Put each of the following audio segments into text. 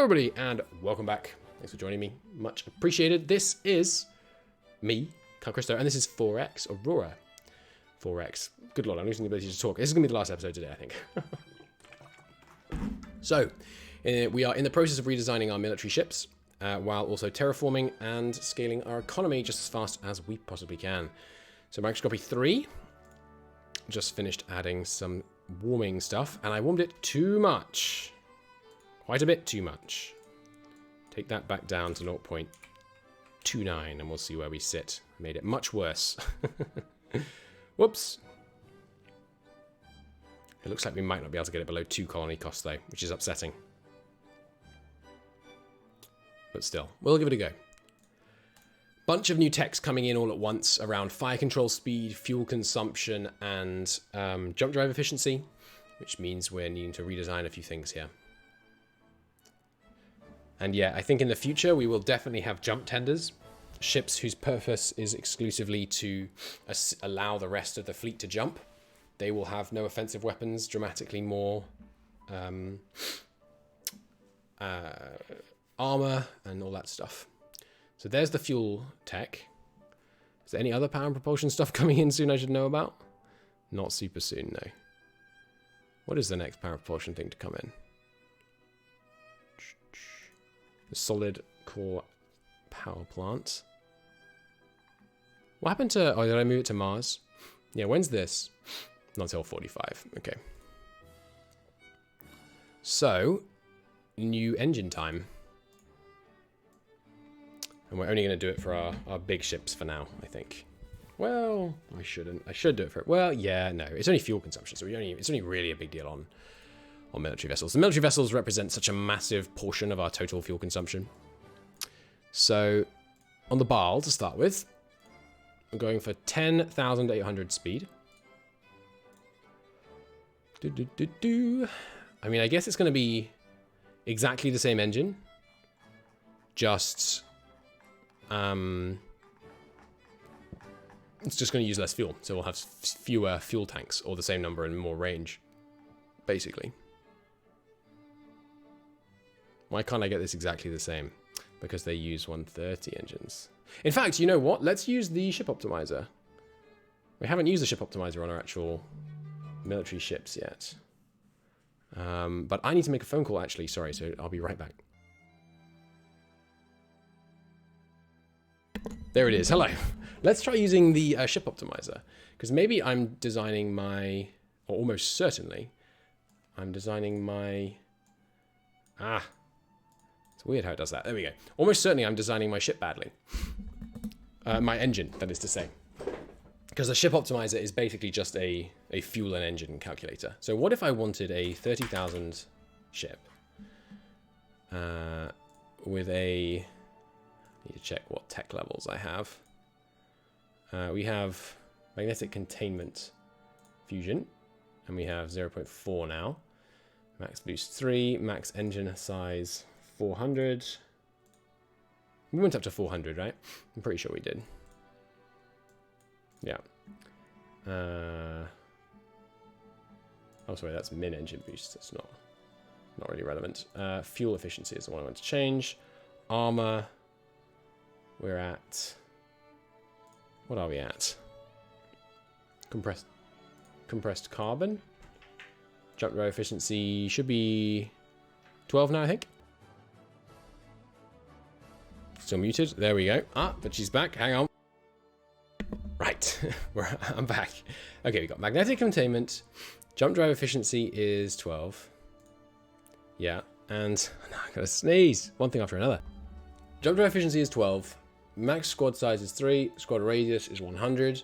Hello everybody and welcome back. Thanks for joining me. Much appreciated. This is me, Carl Christo, and this is 4X, Aurora. 4X. Good lord, I'm losing the ability to talk. This is going to be the last episode today, I think. So, we are in the process of redesigning our military ships, while also terraforming and scaling our economy just as fast as we possibly can. So microscopy 3, just finished adding some warming stuff, and I warmed it too much. Quite a bit too much. Take that back down to 0.29 and we'll see where we sit. Made it much worse. Whoops. It looks like we might not be able to get it below 2 colony costs though, which is upsetting. But still, we'll give it a go. Bunch of new techs coming in all at once around fire control speed, fuel consumption, and jump drive efficiency, which means we're needing to redesign a few things here. And yeah, I think in the future we will definitely have jump tenders, ships whose purpose is exclusively to allow the rest of the fleet to jump. They will have no offensive weapons, dramatically more armor and all that stuff. So there's the fuel tech. Is there any other power and propulsion stuff coming in soon I should know about? Not super soon, no. What is the next power and propulsion thing to come in? The solid core power plant. What happened to... Oh, did I move it to Mars? Yeah, when's this? Not till 45. Okay. So, new engine time. And we're only going to do it for our big ships for now, I think. Well, I shouldn't. I should do it for... Well, yeah, no. It's only fuel consumption, so it's only really a big deal on military vessels. The military vessels represent such a massive portion of our total fuel consumption. So, on the Baal, to start with, I'm going for 10,800 speed. I mean, I guess it's going to be exactly the same engine. Just... it's just going to use less fuel. So we'll have fewer fuel tanks, or the same number and more range, basically. Why can't I get this exactly the same? Because they use 130 engines. In fact, you know what? Let's use the ship optimizer. We haven't used the ship optimizer on our actual military ships yet. But I need to make a phone call, actually. Sorry, so I'll be right back. There it is. Hello. Let's try using the ship optimizer. Because maybe I'm designing my... Or almost certainly, I'm designing my... It's weird how it does that. There we go. Almost certainly I'm designing my ship badly. My engine, that is to say. Because the ship optimizer is basically just a fuel and engine calculator. So what if I wanted a 30,000 ship with a... I need to check what tech levels I have. We have magnetic containment fusion, and we have 0.4 now. Max boost 3, max engine size 400. We went up to 400, right? I'm pretty sure we did. Yeah. Oh, sorry, that's min engine boost. That's not really relevant. Fuel efficiency is the one I want to change. Armor. We're at... What are we at? Compressed carbon. Jump drive efficiency should be 12 now, I think. Still muted. There we go. But she's back. Hang on. Right. I'm back. Okay, we got magnetic containment. Jump drive efficiency is 12. Yeah. And I gotta sneeze. One thing after another. Jump drive efficiency is 12. Max squad size is 3. Squad radius is 100.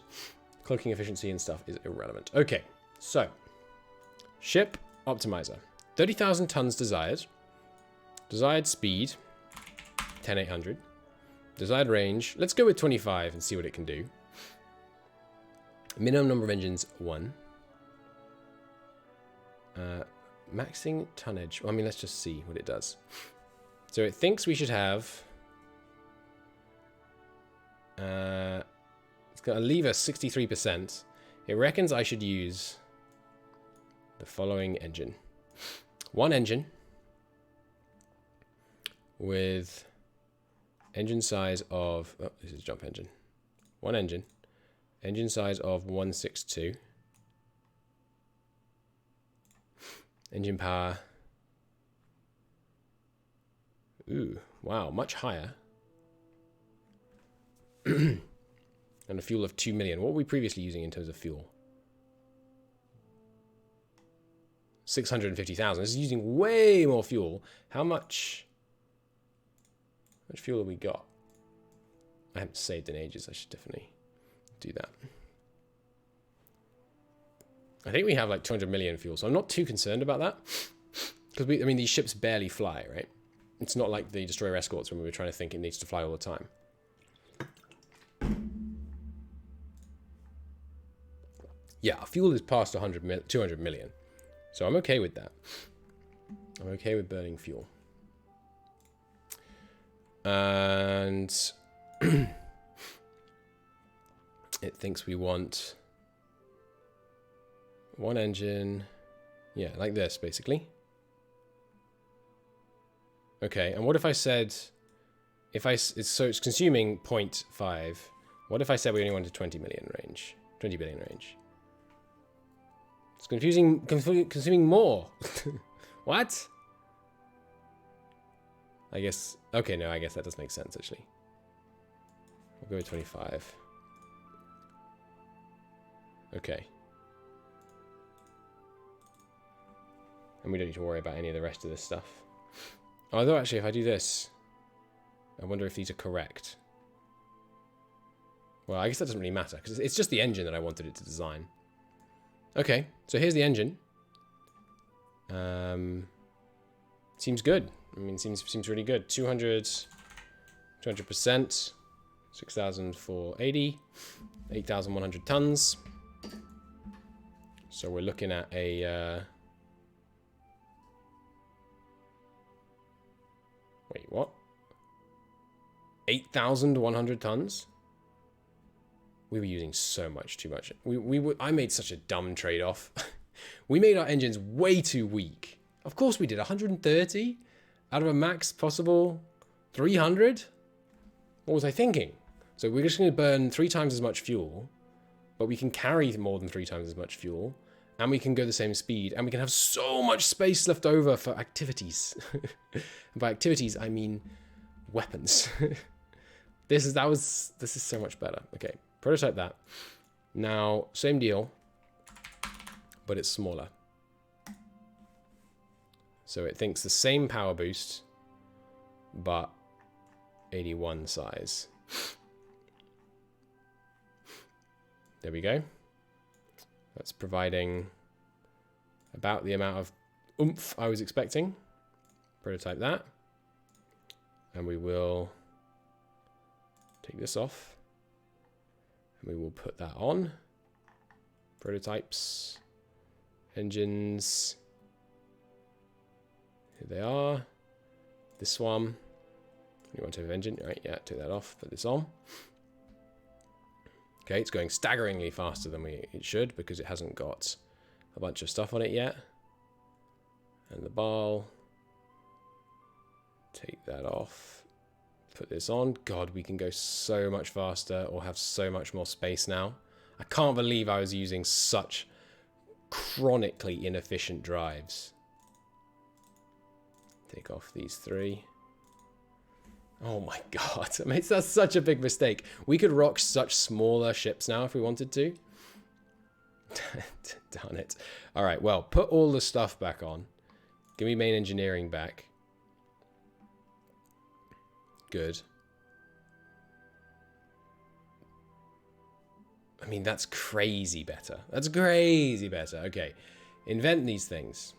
Cloaking efficiency and stuff is irrelevant. Okay. So. Ship optimizer. 30,000 tons desired. Desired speed. 10,800. Desired range. Let's go with 25 and see what it can do. Minimum number of engines, 1. Maxing tonnage. Well, I mean, let's just see what it does. So it thinks we should have... it's going to leave us 63%. It reckons I should use the following engine. One engine. with engine size of, oh, this is jump engine. One engine. Engine size of 162. Engine power. Ooh, wow, much higher. And a fuel of 2 million. What were we previously using in terms of fuel? 650,000. This is using way more fuel. How much fuel have we got? I haven't saved in ages. I should definitely do that. I think we have like 200 million fuel, so I'm not too concerned about that. Because I mean, these ships barely fly, right? It's not like the destroyer escorts when we were trying to think it needs to fly all the time. Yeah, fuel is past 200 million. So I'm okay with that. I'm okay with burning fuel. And it thinks we want one engine. Yeah, like this, basically. Okay, and what if I said, so it's consuming 0.5. What if I said we only wanted 20 billion range? It's consuming more. What? I guess, okay, no, I guess that does make sense, actually. We'll go with 25. Okay. And we don't need to worry about any of the rest of this stuff. Although, actually, if I do this, I wonder if these are correct. Well, I guess that doesn't really matter, because it's just the engine that I wanted it to design. Okay, so here's the engine. Seems good. I mean, seems really good. 200%, 6,480, 8,100 tons. So we're looking at a... wait, what? 8,100 tons? We were using so much too much. I made such a dumb trade-off. We made our engines way too weak. Of course we did. 130 out of a max possible 300? What was I thinking? So we're just going to burn 3 times as much fuel, but we can carry more than 3 times as much fuel, and we can go the same speed, and we can have so much space left over for activities. And by activities, I mean weapons. This is so much better. Okay, prototype that. Now, same deal, but it's smaller. So it thinks the same power boost, but 81 size. There we go. That's providing about the amount of oomph I was expecting. Prototype that. And we will take this off. And we will put that on. Prototypes. Engines. Here they are. This one. You want to have engine? Right, yeah, take that off. Put this on. Okay, it's going staggeringly faster than it should because it hasn't got a bunch of stuff on it yet. And the ball. Take that off. Put this on. God, we can go so much faster or have so much more space now. I can't believe I was using such chronically inefficient drives. Take off these 3. Oh my god, that's such a big mistake. We could rock such smaller ships now if we wanted to. Darn it. Alright, well, put all the stuff back on. Give me main engineering back. Good. I mean, that's crazy better. That's crazy better. Okay, invent these things.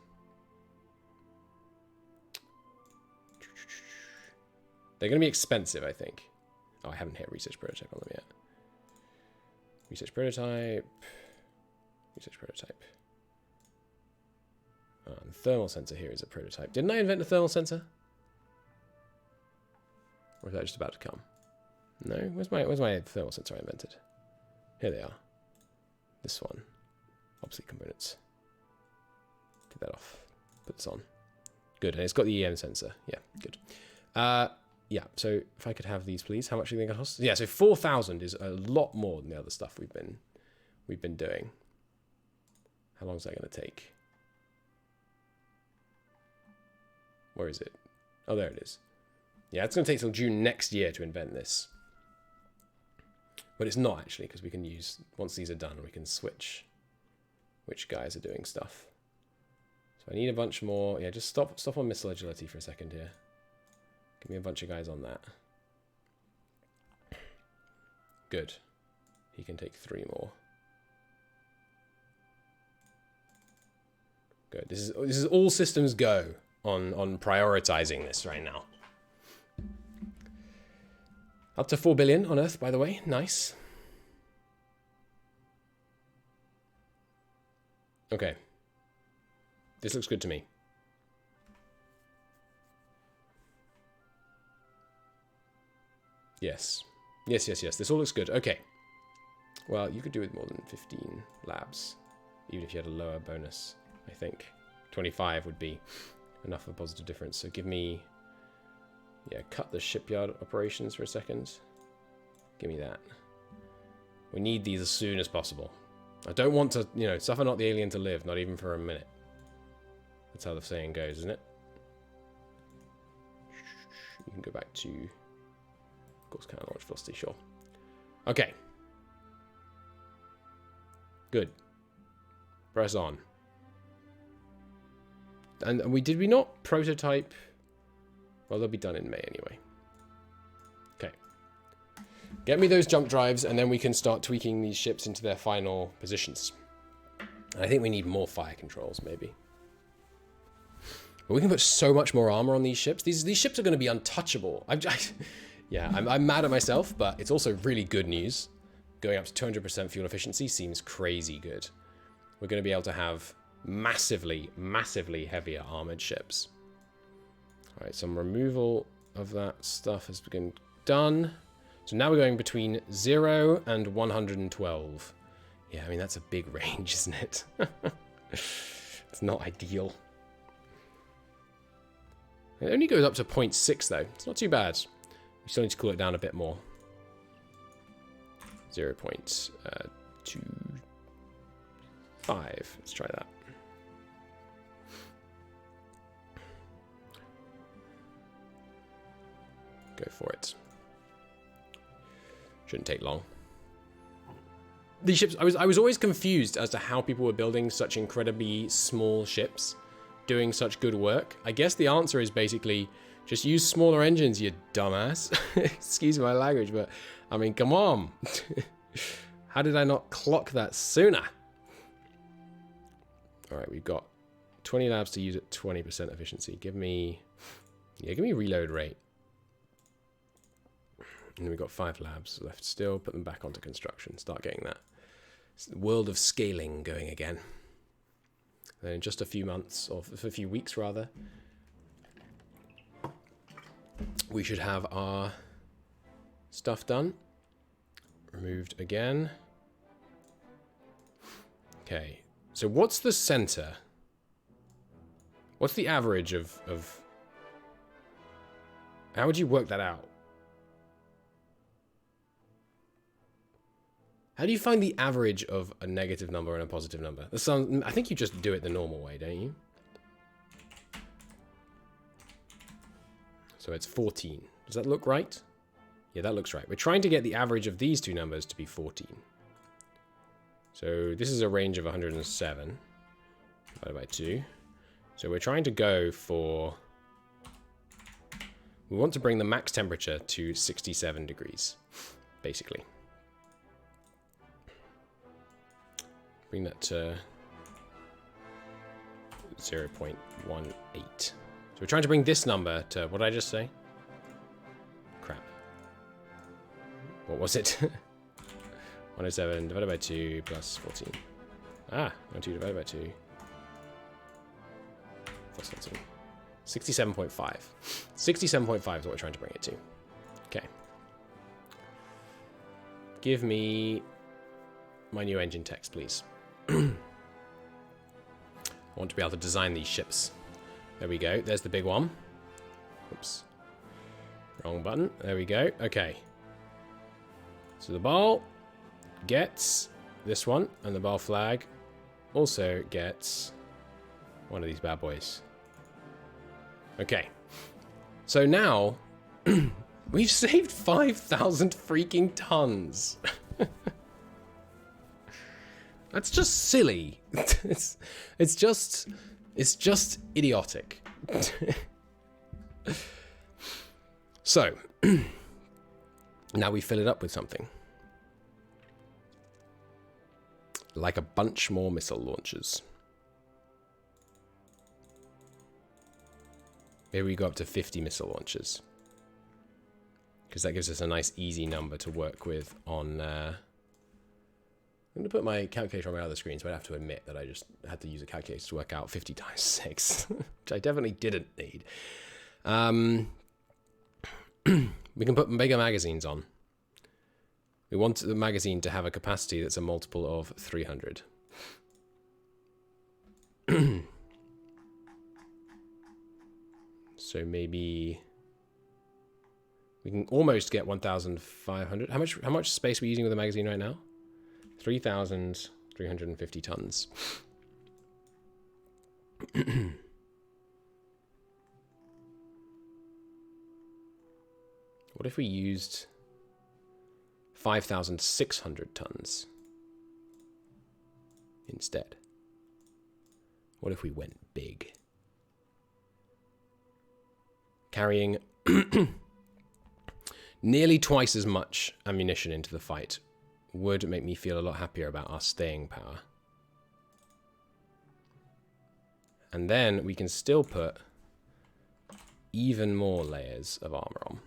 They're going to be expensive, I think. Oh, I haven't hit research prototype on them yet. Research prototype. Research prototype. Oh, the thermal sensor here is a prototype. Didn't I invent a thermal sensor? Or is that just about to come? No? Where's my thermal sensor I invented? Here they are. This one. Obsolete components. Take that off. Put this on. Good. And it's got the EM sensor. Yeah, good. Yeah, so if I could have these, please. How much do you think it costs? Yeah, so 4,000 is a lot more than the other stuff we've been doing. How long is that going to take? Where is it? Oh, there it is. Yeah, it's going to take till June next year to invent this. But it's not, actually, because we can use, once these are done, we can switch which guys are doing stuff. So I need a bunch more. Yeah, just stop on missile agility for a second here. Give me a bunch of guys on that. Good. He can take 3 more. Good. This is all systems go on prioritizing this right now. Up to 4 billion on Earth, by the way. Nice. Okay. This looks good to me. Yes. Yes. This all looks good. Okay. Well, you could do with more than 15 labs, even if you had a lower bonus, I think. 25 would be enough of a positive difference. So give me... Yeah, cut the shipyard operations for a second. Give me that. We need these as soon as possible. I don't want to, you know, suffer not the alien to live, not even for a minute. That's how the saying goes, isn't it? You can go back to... Of course, kind of launch velocity, sure. Okay. Good. Press on. And did we not prototype... Well, they'll be done in May anyway. Okay. Get me those jump drives, and then we can start tweaking these ships into their final positions. And I think we need more fire controls, maybe. But we can put so much more armor on these ships. These ships are going to be untouchable. I'm mad at myself, but it's also really good news. Going up to 200% fuel efficiency seems crazy good. We're going to be able to have massively, massively heavier armored ships. All right, some removal of that stuff has been done. So now we're going between 0 and 112. Yeah, I mean, that's a big range, isn't it? It's not ideal. It only goes up to 0.6, though. It's not too bad. We still need to cool it down a bit more. 0.25. Let's try that. Go for it. Shouldn't take long. These ships, I was always confused as to how people were building such incredibly small ships, doing such good work. I guess the answer is basically just use smaller engines, you dumbass. Excuse my language, but I mean, come on. How did I not clock that sooner? All right, we've got 20 labs to use at 20% efficiency. Give me reload rate. And then we've got 5 labs left still. Put them back onto construction. Start getting that world of scaling going again. Then in just a few months, or a few weeks rather, we should have our stuff done. Removed again. Okay. So what's the center? What's the average of... How would you work that out? How do you find the average of a negative number and a positive number? I think you just do it the normal way, don't you? So it's 14. Does that look right? Yeah, that looks right. We're trying to get the average of these two numbers to be 14. So this is a range of 107 divided by 2. So we're trying to go for... We want to bring the max temperature to 67 degrees, basically. Bring that to 0.18. So we're trying to bring this number to, what did I just say? Crap. What was it? 107 divided by 2 plus 14. 102 divided by 2 plus 14. 67.5. 67.5 is what we're trying to bring it to. Okay. Give me my new engine text, please. I want to be able to design these ships. There we go. There's the big one. Oops. Wrong button. There we go. Okay. So the ball gets this one, and the ball flag also gets one of these bad boys. Okay. So now we've saved 5,000 freaking tons. That's just silly. It's just idiotic. So now we fill it up with something. Like a bunch more missile launchers. Maybe we go up to 50 missile launchers. Because that gives us a nice easy number to work with on... I'm going to put my calculator on my other screen, so I'd have to admit that I just had to use a calculator to work out 50 times 6. Which I definitely didn't need. We can put bigger magazines on. We want the magazine to have a capacity that's a multiple of 300. So maybe we can almost get 1,500. How much space are we using with the magazine right now? 3,350 tons. What if we used 5,600 tons instead? What if we went big? Carrying nearly twice as much ammunition into the fight would make me feel a lot happier about our staying power. And then we can still put even more layers of armor on.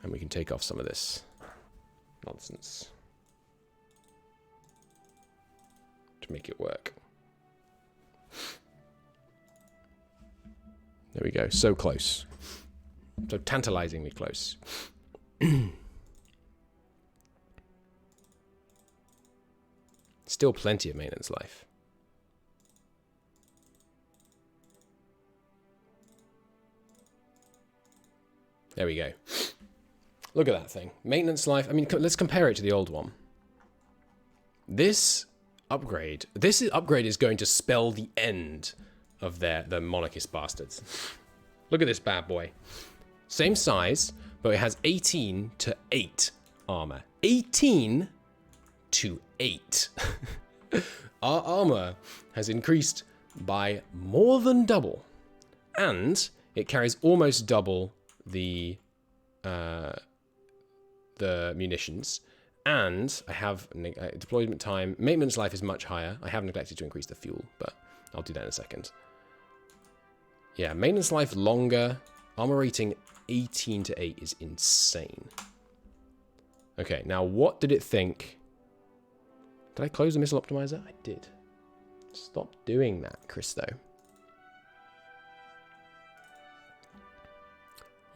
And we can take off some of this nonsense to make it work. There we go. So close. So tantalizingly close. Still plenty of maintenance life. There we go. Look at that thing. Maintenance life. I mean, let's compare it to the old one. This upgrade is going to spell the end of the monarchist bastards. Look at this bad boy. Same size, but it has 18 to 8 armor. 18 to 8. Our armor has increased by more than double. And it carries almost double the munitions, and I have deployment time. Maintenance life is much higher. I have neglected to increase the fuel, but I'll do that in a second. Yeah, maintenance life longer. Armor rating 18 to 8 is insane. Okay, now what did it think? Did I close the missile optimizer? I did. Stop doing that, Christo.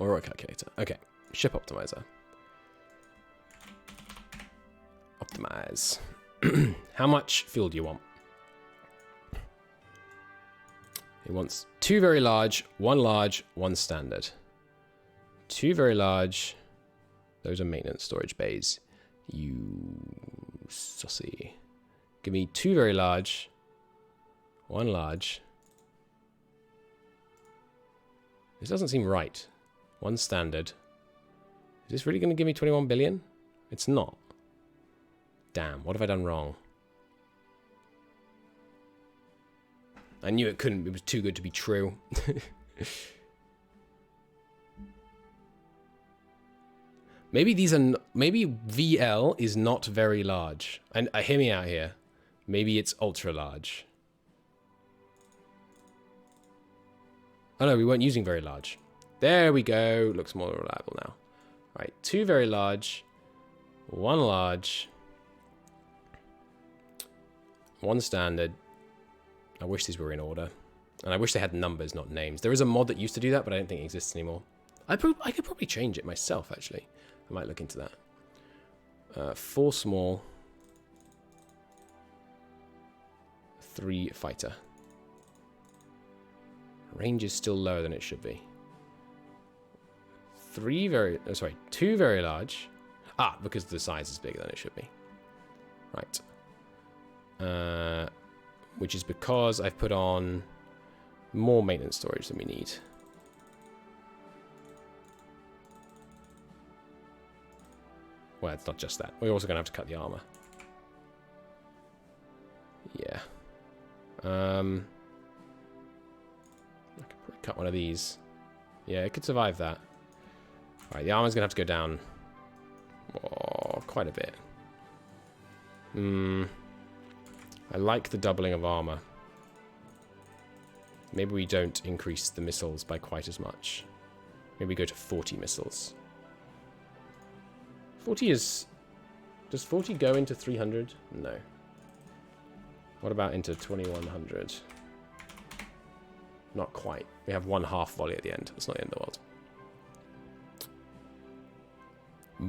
Aurora calculator. Okay, ship optimizer. Optimize. How much fuel do you want? It wants 2 very large, 1 standard. 2 very large. Those are maintenance storage bays. You sussy. Give me 2 very large, 1 large. This doesn't seem right. 1 standard. Is this really going to give me 21 billion? It's not. Damn, what have I done wrong? I knew it couldn't. It was too good to be true. Maybe these are. Maybe VL is not very large. And hear me out here. Maybe it's ultra large. Oh no, we weren't using very large. There we go. Looks more reliable now. Right, 2 very large, 1 large, 1 standard. I wish these were in order. And I wish they had numbers, not names. There is a mod that used to do that, but I don't think it exists anymore. I could probably change it myself, actually. I might look into that. 4 small. 3 fighter. Range is still lower than it should be. 2 very large. Ah, because the size is bigger than it should be. Right. Which is because I've put on more maintenance storage than we need. Well, it's not just that. We're also going to have to cut the armor. Yeah. I could probably cut one of these. Yeah, it could survive that. Alright, the armor's going to have to go down quite a bit. I like the doubling of armor. Maybe we don't increase the missiles by quite as much. Maybe we go to 40 missiles. 40 is... Does 40 go into 300? No. What about into 2100? Not quite. We have 1/2 volley at the end. It's not the end of the world.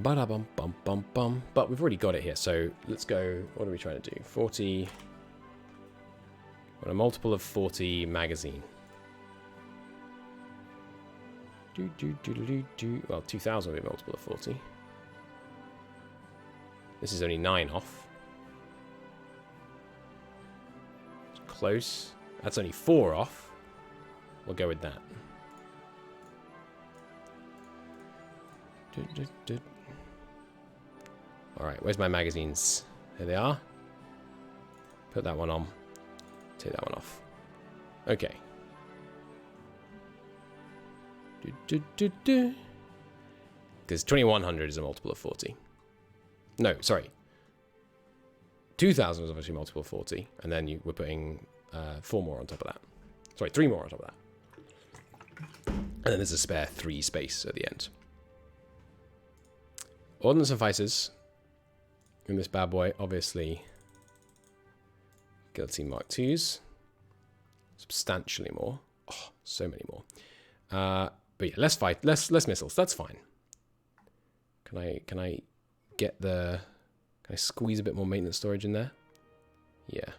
Ba-da-bum-bum-bum-bum. But we've already got it here, so let's go... What are we trying to do? 40... What a multiple of 40 magazine. Well, 2000 will be a multiple of 40. This is only 9 off. It's close. That's only 4 off. We'll go with that. Alright, where's my magazines? There they are. Put that one on. Take that one off. Okay. Because 2100 is a multiple of 40. No, sorry. 2000 is obviously a multiple of 40. And then we're putting 4 more on top of that. Sorry, 3 more on top of that. And then there's a spare 3 space at the end. Ordnance and fighters in this bad boy, obviously Guillotine Mark IIs. Substantially more. Oh, so many more. But yeah, less missiles. That's fine. Can I get the... Can I squeeze a bit more maintenance storage in there? Yeah.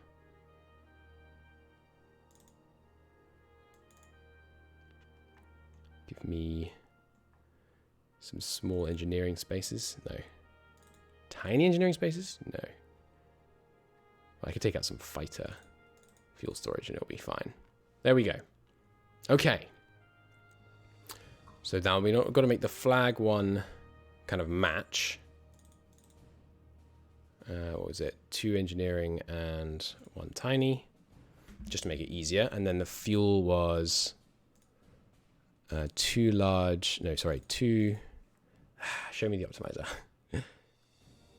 Give me some small engineering spaces. No. Tiny engineering spaces? No. I could take out some fighter fuel storage and it'll be fine. There we go. Okay. So now we've got to make the flag one kind of match. What was it? 2 engineering and 1 tiny. Just to make it easier. And then the fuel was 2 large. No, sorry. 2. Show me the optimizer.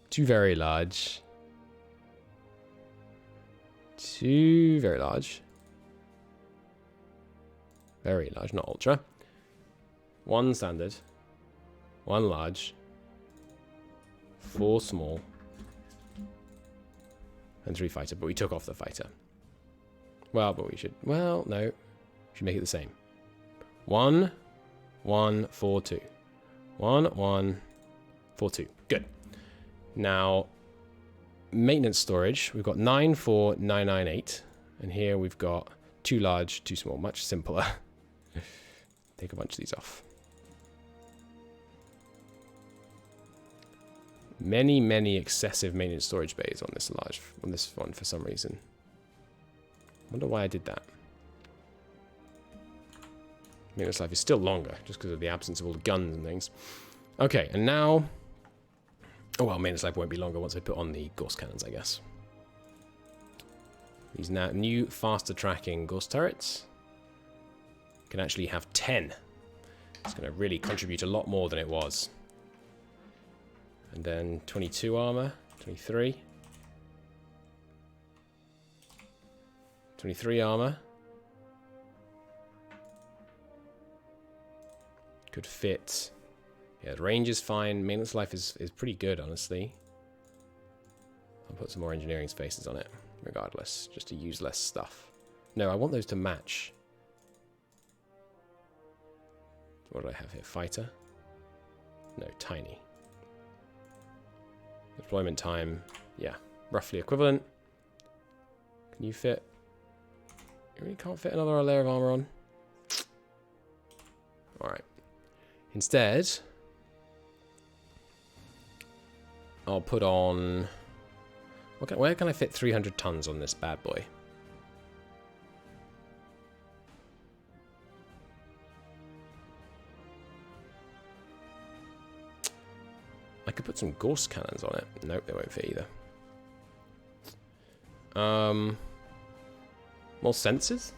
2 very large. 2 very large. Very large, not ultra. 1 standard. 1 large. 4 small. And 3 fighter, but we took off the fighter. Well, but we should... Well, no. We should make it the same. 1, 1, 4, 2. 1, 1, 4, 2. Good. Now, maintenance storage. We've got 9, 4, 9, 9, 8. And here we've got 2 large, 2 small. Much simpler. Take a bunch of these off. Many, many excessive maintenance storage bays on this one for some reason. Wonder why I did that. Maintenance life is still longer, just because of the absence of all the guns and things. Okay, and now... Oh well, maintenance life won't be longer once I put on the Gauss cannons, I guess. These now new, faster tracking Gauss turrets can actually have 10. It's going to really contribute a lot more than it was. And then 22 armor, 23. 23 armor. Could fit. Yeah, the range is fine. Maintenance life is pretty good, honestly. I'll put some more engineering spaces on it, regardless, just to use less stuff. No, I want those to match. What do I have here? Fighter? No, tiny. Deployment time, yeah, roughly equivalent. Can you fit? You really can't fit another layer of armor on? Alright. Instead, I'll put on... where can I fit 300 tons on this bad boy? I could put some Gauss cannons on it. Nope, they won't fit either. More sensors?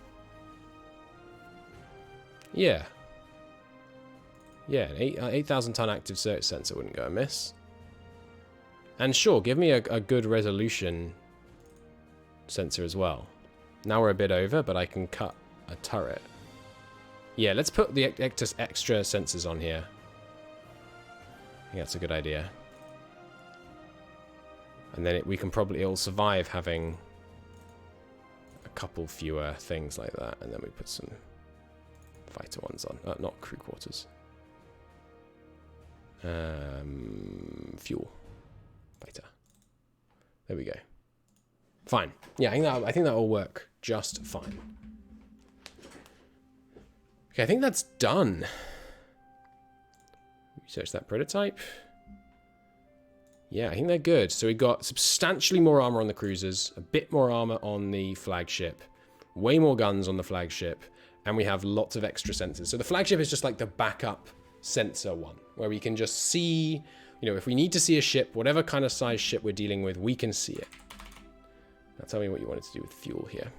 Yeah. Yeah, an 8,000 ton active search sensor wouldn't go amiss. And sure, give me a good resolution sensor as well. Now we're a bit over, but I can cut a turret. Yeah, let's put the extra sensors on here. I think that's a good idea. And then we can probably... it'll survive having a couple fewer things like that. And then we put some fighter ones on. Not crew quarters. Fuel. Fighter. There we go. Fine. Yeah, I think that will work just fine. Okay, I think that's done. Research that prototype. Yeah, I think they're good. So we got substantially more armor on the cruisers, a bit more armor on the flagship, way more guns on the flagship, and we have lots of extra sensors. So the flagship is just like the backup sensor one, where we can just see, you know, if we need to see a ship, whatever kind of size ship we're dealing with, we can see it. Now tell me what you wanted to do with fuel here.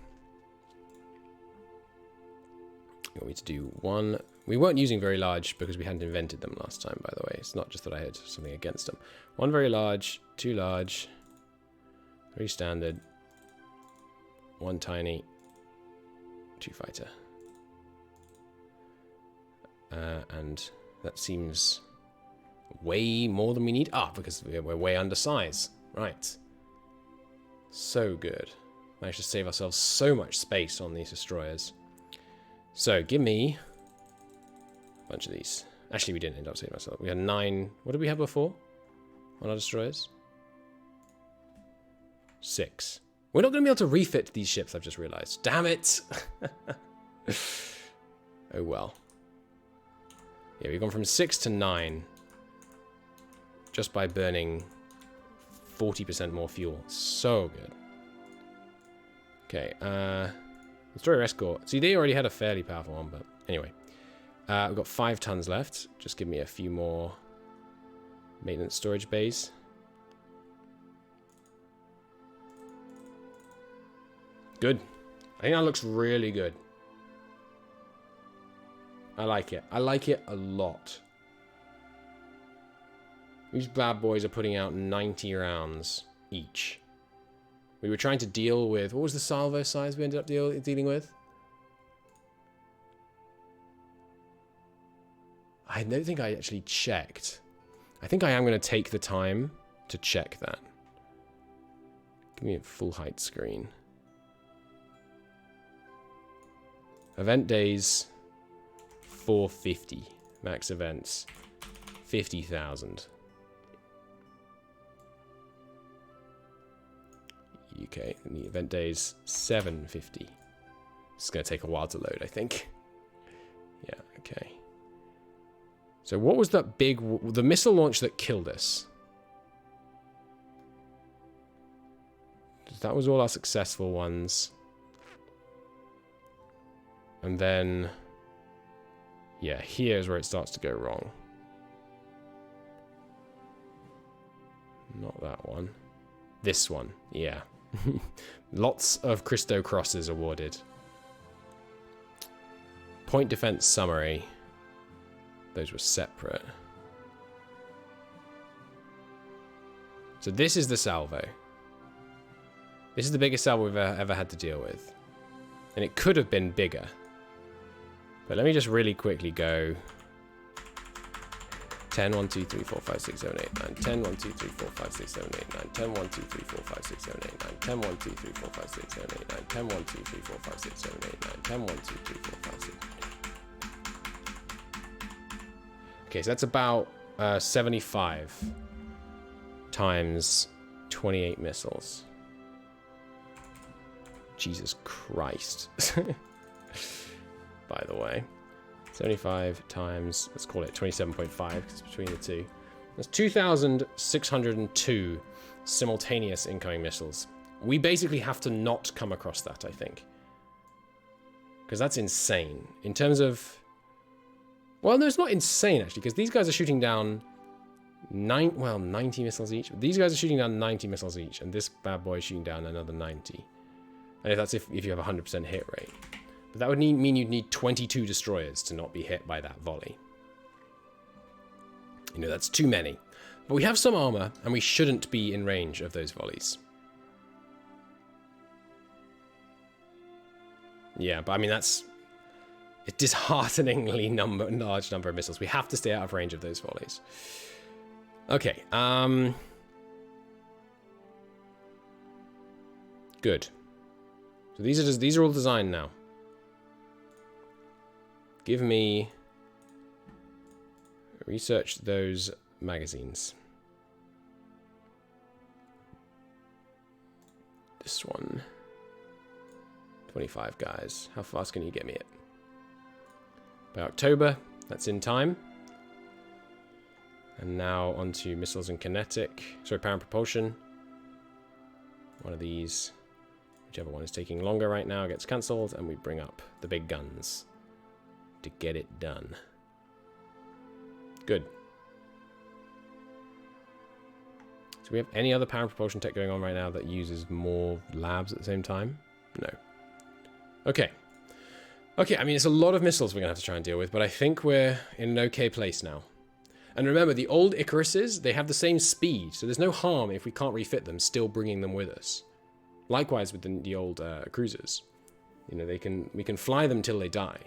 You want me to do one... We weren't using very large because we hadn't invented them last time, by the way. It's not just that I had something against them. One very large, two large, three standard, one tiny, two fighter. And that seems way more than we need. Ah, because we're way under size. Right. So good. Managed to save ourselves so much space on these destroyers. So, give me a bunch of these. Actually, we didn't end up saving ourselves. We had 9... What did we have before on our destroyers? 6. We're not going to be able to refit these ships, I've just realized. Damn it! Oh, well. Yeah, we've gone from 6 to 9 just by burning 40% more fuel. So good. Okay, Destroyer Escort. See, they already had a fairly powerful one, but anyway. We've got 5 tons left. Just give me a few more maintenance storage bays. Good. I think that looks really good. I like it. I like it a lot. These bad boys are putting out 90 rounds each. We were trying to deal with... What was the salvo size we ended up dealing with? I don't think I actually checked. I think I am going to take the time to check that. Give me a full height screen. Event days, 450. Max events, 50,000. UK, and the event days, 750. It's going to take a while to load, I think. Yeah, okay. So what was that big... The missile launch that killed us? That was all our successful ones. And then... Yeah, here's where it starts to go wrong. Not that one. This one, yeah. Lots of Christo crosses awarded. Point defense summary. Those were separate. So this is the salvo. This is the biggest salvo we've ever had to deal with. And it could have been bigger. But let me just really quickly go 10, 1, 2, 3, 4, 5, 6, 7, 8, 9, 10, 1, 2, 3, 4, 5, 6, 7, 8, 9, 10, 1, 2, 3, 4, 5, 6, 7, 8, 9, 10, 1, 2, 3, 4, 5, 6, 7, 8, 9, 10, 1, 2, 3, 4, 5, 6, 7, 8, 9, 10, 1, 2, 3, 4, 5, 6. Okay, so that's about 75 times 28 missiles. Jesus Christ. By the way. 75 times, let's call it 27.5, because it's between the two. That's 2,602 simultaneous incoming missiles. We basically have to not come across that, I think. Because that's insane. In terms of... Well, no, it's not insane, actually, because these guys are shooting down 90 missiles each. These guys are shooting down 90 missiles each, and this bad boy is shooting down another 90. And if you have a 100% hit rate. But that would mean you'd need 22 destroyers to not be hit by that volley. You know, that's too many. But we have some armor, and we shouldn't be in range of those volleys. Yeah, but I mean, that's a dishearteningly large number of missiles. We have to stay out of range of those volleys. Okay, good. So these are all designed now. Give me... Research those magazines. This one. 25 guys. How fast can you get me it? By October. That's in time. And now onto missiles and kinetic. Sorry, power and propulsion. One of these, whichever one is taking longer right now, gets cancelled, and we bring up the big guns to get it done. Good. Do we have any other power and propulsion tech going on right now that uses more labs at the same time? No. Okay. Okay, I mean, it's a lot of missiles we're going to have to try and deal with, but I think we're in an okay place now. And remember, the old Icaruses, they have the same speed, so there's no harm if we can't refit them, still bringing them with us. Likewise with the old cruisers. You know, we can fly them till they die.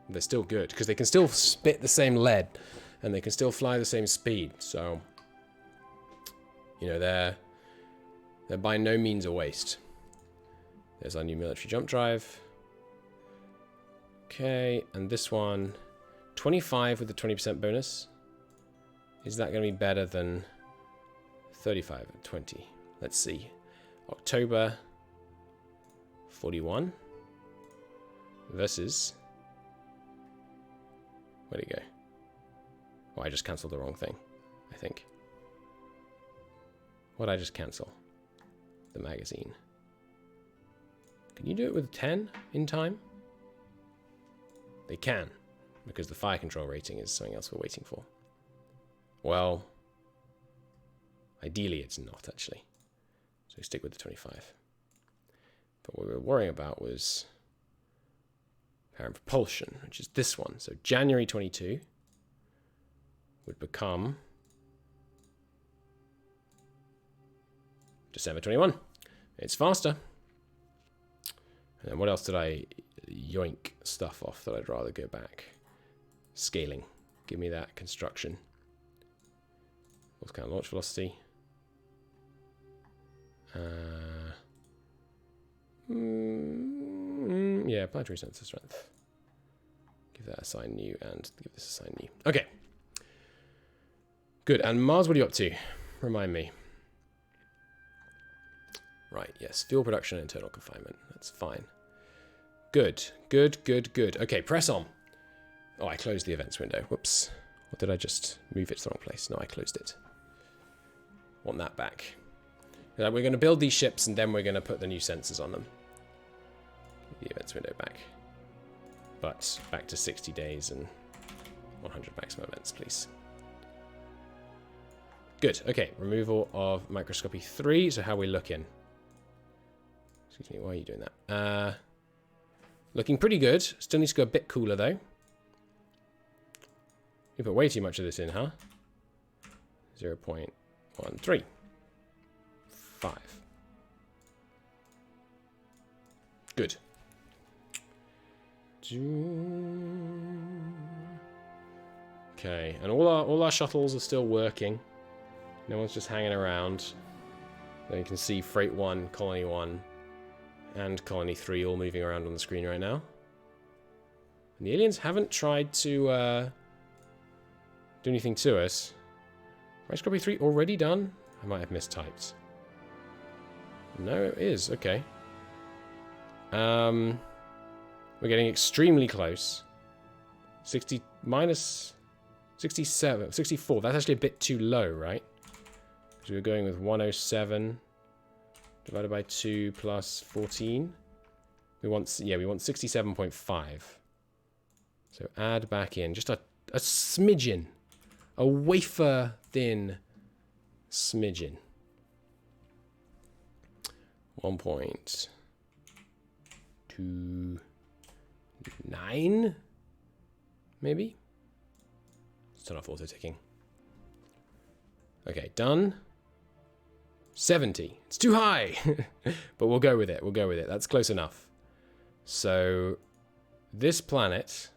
They're still good, because they can still spit the same lead, and they can still fly the same speed, so... You know, they're by no means a waste. There's our new military jump drive. Okay, and this one, 25 with the 20% bonus. Is that going to be better than 35 and 20? Let's see. October 41 versus... Where'd it go? Oh, I just cancelled the wrong thing, I think. What'd I just cancel? The magazine. Can you do it with 10 in time? They can, because the fire control rating is something else we're waiting for. Well, ideally it's not, actually. So we stick with the 25. But what we were worrying about was power and propulsion, which is this one. So January 22 would become December 21. It's faster. And then what else did I yoink stuff off that I'd rather go back? Scaling. Give me that. Construction. What's kind of launch velocity? Yeah, planetary sensor strength. Give that assign new and give this assign new. Okay. Good. And Mars, what are you up to? Remind me. Right, yes. Fuel production and internal confinement. That's fine. Good. Good, good, good. Okay, press on. Oh, I closed the events window. Whoops. Or did I just move it to the wrong place? No, I closed it. Want that back. We're going to build these ships and then we're going to put the new sensors on them. The events window back. But back to 60 days and 100 maximum events, please. Good. Okay, removal of microscopy 3. So how are we looking? Excuse me, why are you doing that? Looking pretty good. Still needs to go a bit cooler, though. You put way too much of this in, huh? 0.13. 5. Good. Okay, and all our shuttles are still working. No one's just hanging around. Then you can see Freight 1, Colony 1, and Colony 3 all moving around on the screen right now. And the aliens haven't tried to do anything to us. Microscopy 3 already done? I might have mistyped. No, it is. Okay. We're getting extremely close. 60 minus 67, 64. That's actually a bit too low, right? So we're going with 107 divided by 2 plus 14. We want 67.5. So add back in just a smidgen, a wafer thin smidgen. 1.29, maybe. Let's turn off auto ticking. Okay, done. 70. It's too high, but we'll go with it. We'll go with it. That's close enough. So this planet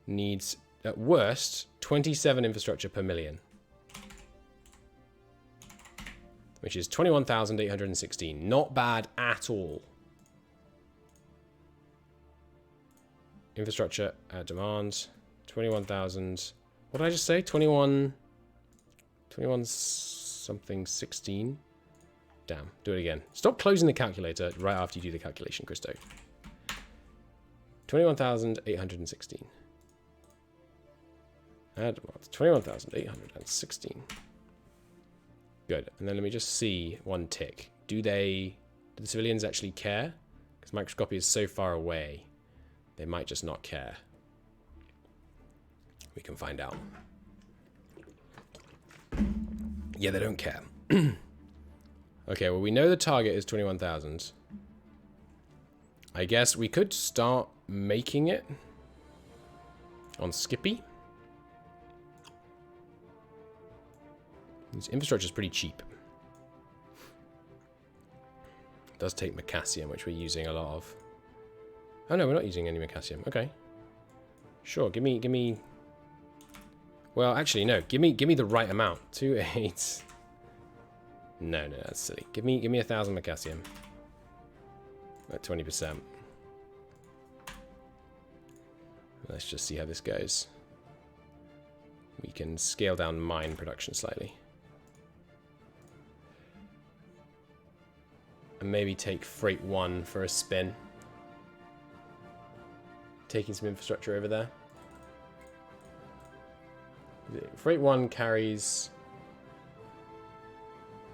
needs, at worst, 27 infrastructure per million, which is 21,816. Not bad at all. Infrastructure at demand, 21,000. What did I just say? 21 something 16. Damn, do it again. Stop closing the calculator right after you do the calculation, Christo. 21,816. Add 21,816. Good. And then let me just see one tick. Do the civilians actually care? Because microscopy is so far away, they might just not care. We can find out. Yeah, they don't care. Okay, well, we know the target is 21,000. I guess we could start making it on Skippy. This infrastructure is pretty cheap. It does take Macassium, which we're using a lot of. Oh no, we're not using any Macassium. Okay. Sure, give me. Well, actually, no. Give me the right amount. 2, 8. No, that's silly. Give me 1,000 Macassium. At 20%. Let's just see how this goes. We can scale down mine production slightly. And maybe take Freight 1 for a spin. Taking some infrastructure over there. Freight 1 carries...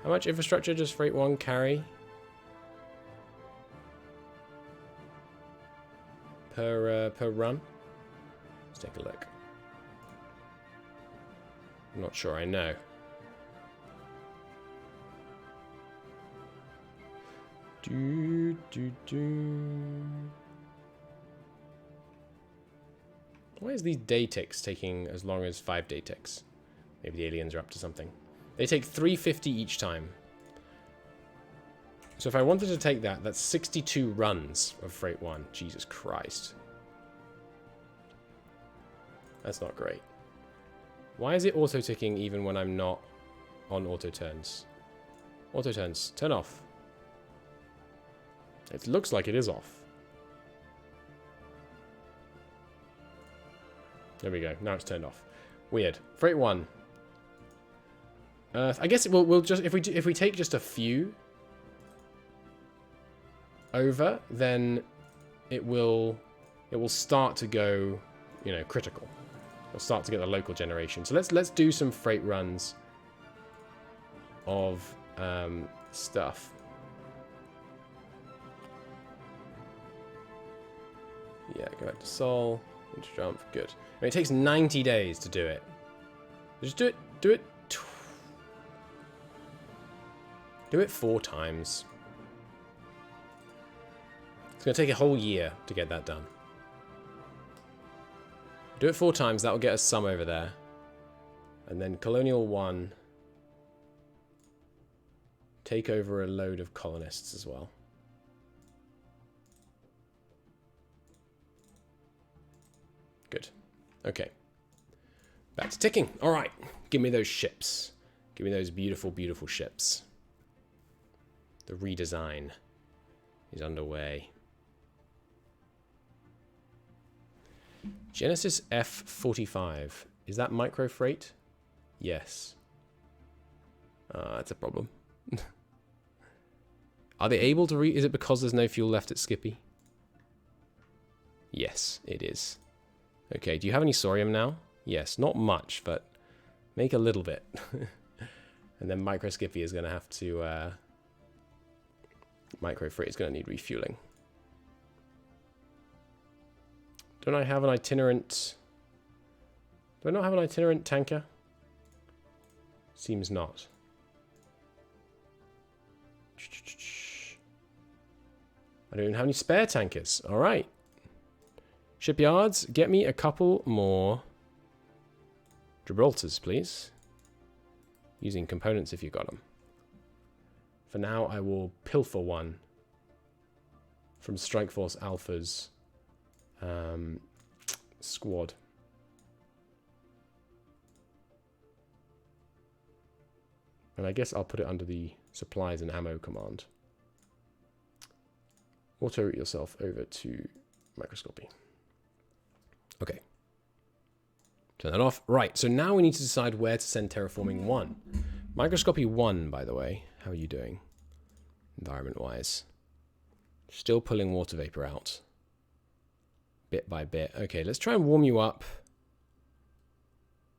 How much infrastructure does Freight 1 carry? Per run? Let's take a look. I'm not sure I know. Why is these day ticks taking as long as 5 day ticks? Maybe the aliens are up to something. They take 350 each time. So if I wanted to take that, that's 62 runs of Freight 1. Jesus Christ. That's not great. Why is it auto-ticking even when I'm not on auto-turns? Auto-turns. Turn off. It looks like it is off. There we go. Now it's turned off. Weird. Freight 1. I guess we'll just if we take just a few over, then it will start to go, you know, critical. It'll start to get the local generation. So let's do some freight runs of stuff. Yeah, go back to Sol. Jump. Good. I mean, it takes 90 days to do it. Just do it. Do it. Do it 4 times. It's going to take a whole year to get that done. Do it 4 times. That will get us some over there. And then Colonial 1. Take over a load of colonists as well. Good. Okay. Back to ticking. All right. Give me those ships. Give me those beautiful, beautiful ships. The redesign is underway. Genesis F-45. Is that micro freight? Yes. That's a problem. Are they able to is it because there's no fuel left at Skippy? Yes, it is. Okay, do you have any sorium now? Yes, not much, but make a little bit. And then Micro Skippy is going to have to... Micro Freight is going to need refueling. Don't I have an itinerant... Do I not have an itinerant tanker? Seems not. I don't even have any spare tankers. All right. Shipyards, get me a couple more Gibraltars, please. Using components if you got them. For now, I will pilfer one from Strike Force Alpha's squad. And I guess I'll put it under the supplies and ammo command. Auto route yourself over to microscopy. Okay. Turn that off. Right, so now we need to decide where to send Terraforming 1. Microscopy 1, by the way. How are you doing? Environment-wise. Still pulling water vapor out. Bit by bit. Okay, let's try and warm you up.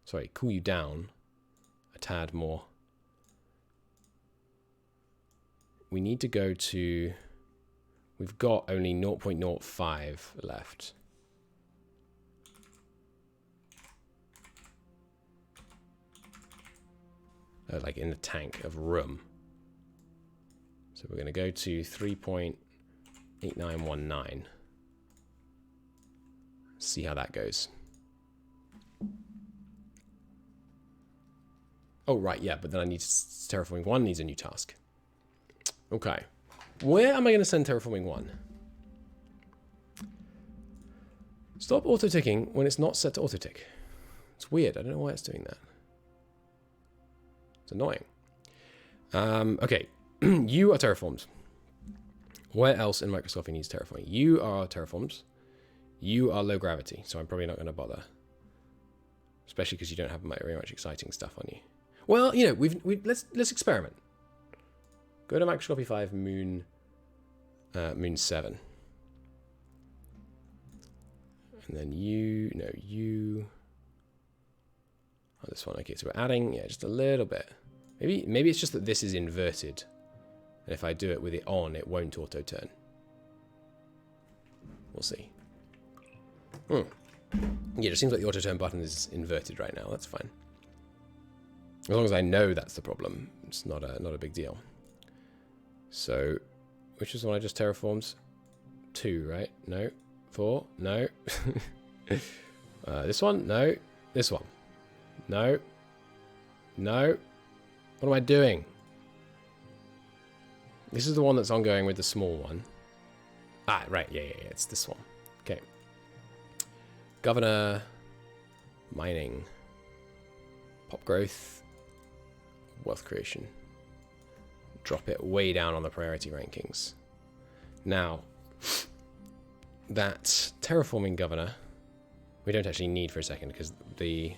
Sorry, cool you down a tad more. We need to go to... We've got only 0.05 left. Like in the tank of room. So we're going to go to 3.8919. See how that goes. Oh, right, yeah, but then I need to... Terraforming 1 needs a new task. Okay. Where am I going to send Terraforming 1? Stop auto-ticking when it's not set to auto-tick. It's weird. I don't know why it's doing that. It's annoying. Okay. You are terraformed. Where else in microscopy needs terraforming? You are terraformed. You are low gravity, so I'm probably not going to bother. Especially because you don't have very much exciting stuff on you. Well, you know, let's experiment. Go to microscopy 5, moon 7. And then you, no, you. Oh, this one. Okay, so we're adding, yeah, just a little bit. Maybe it's just that this is inverted. And if I do it with it on, it won't auto-turn. We'll see. Yeah, it just seems like the auto-turn button is inverted right now. That's fine. As long as I know that's the problem, it's not a big deal. So, which is the one I just terraformed? 2, right? No. 4? No. This one? No. This one? No. No. What am I doing? This is the one that's ongoing with the small one. Ah, right. Yeah. It's this one. Okay. Governor. Mining. Pop growth. Wealth creation. Drop it way down on the priority rankings. Now, that terraforming governor, we don't actually need for a second because the